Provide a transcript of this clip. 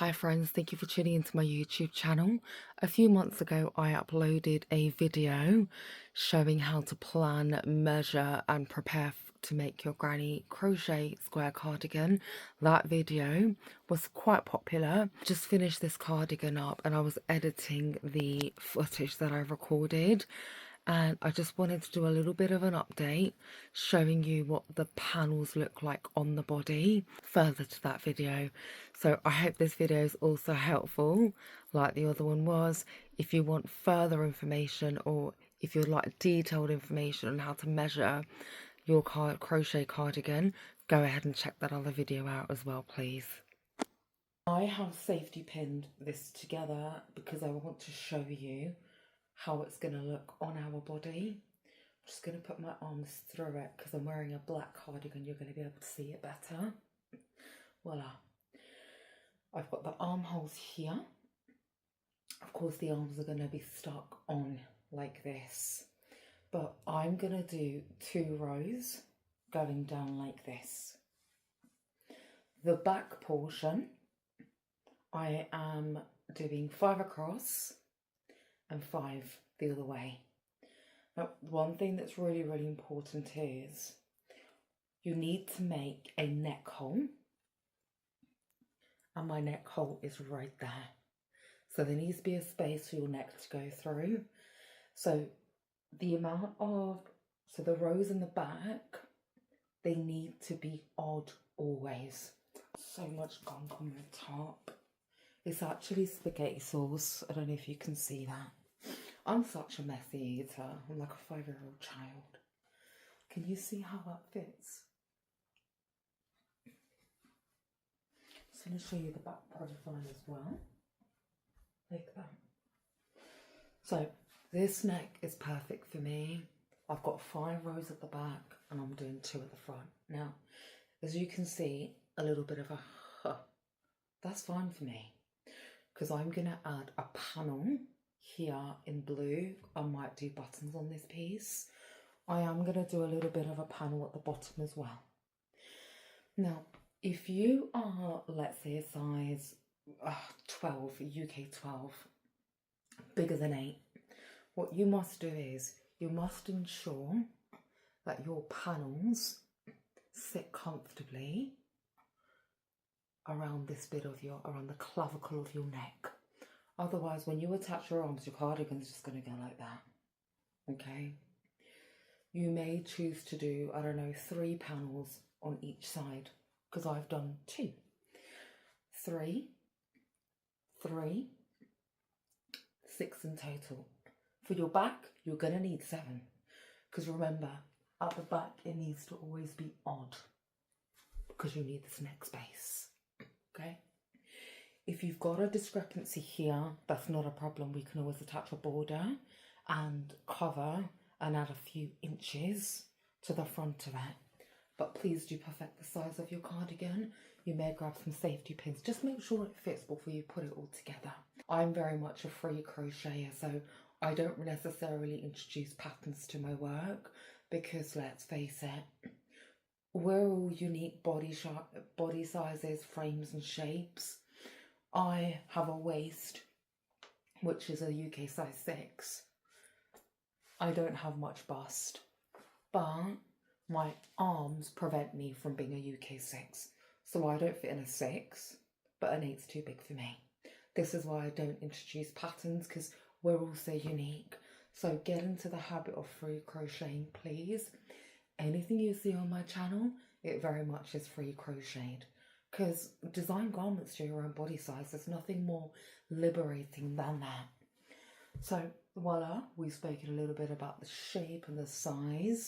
Hi friends, thank you for tuning into my YouTube channel. A few months ago I uploaded a video showing how to plan, measure and prepare to make your granny crochet square cardigan. That video was quite popular. Just finished this cardigan up and I was editing the footage that I recorded, and I just wanted to do a little bit of an update showing you what the panels look like on the body further to that video. So I hope this video is also helpful like the other one was. If you want further information or if you'd like detailed information on how to measure your crochet cardigan, go ahead and check that other video out as well, please. I have safety pinned this together because I want to show you how it's going to look on our body. I'm just going to put my arms through it because I'm wearing a black cardigan. You're going to be able to see it better. Voila. I've got the armholes here. Of course the arms are going to be stuck on like this, but I'm going to do 2 rows going down like this. The back portion I am doing 5 across and 5 the other way. Now, one thing that's really important is you need to make a neck hole, and my neck hole is right there. So there needs to be a space for your neck to go through. So the rows in the back, they need to be odd always. So much gunk on the top. It's actually spaghetti sauce. I don't know if you can see that. I'm such a messy eater. I'm like a 5-year-old child. Can you see how that fits? Just going to show you the back profile as well. Like that. So this neck is perfect for me. I've got 5 rows at the back and I'm doing 2 at the front. Now, as you can see, a little bit of a that's fine for me, because I'm going to add a panel here in blue. I might do buttons on this piece. I am going to do a little bit of a panel at the bottom as well. Now, if you are, let's say, a size 12, UK 12, bigger than 8, what you must do is you must ensure that your panels sit comfortably around this bit of around the clavicle of your neck. Otherwise, when you attach your arms, your cardigan's just going to go like that. Okay? You may choose to do, I don't know, 3 panels on each side, because I've done 2. 3, 3, 6 in total. For your back, you're going to need 7. Because remember, at the back, it needs to always be odd, because you need this neck space. Okay? If you've got a discrepancy here, that's not a problem. We can always attach a border and cover and add a few inches to the front of it. But please do perfect the size of your cardigan. You may grab some safety pins. Just make sure it fits before you put it all together. I'm very much a free crocheter, so I don't necessarily introduce patterns to my work because, let's face it, we're all unique body sizes, frames and shapes. I have a waist which is a UK size 6. I don't have much bust, but my arms prevent me from being a UK 6. So I don't fit in a 6, but an 8's too big for me. This is why I don't introduce patterns, because we're all so unique. So get into the habit of free crocheting, please. Anything you see on my channel, it very much is free crocheted, because design garments to your own body size, there's nothing more liberating than that. So voila, we've spoken a little bit about the shape and the size.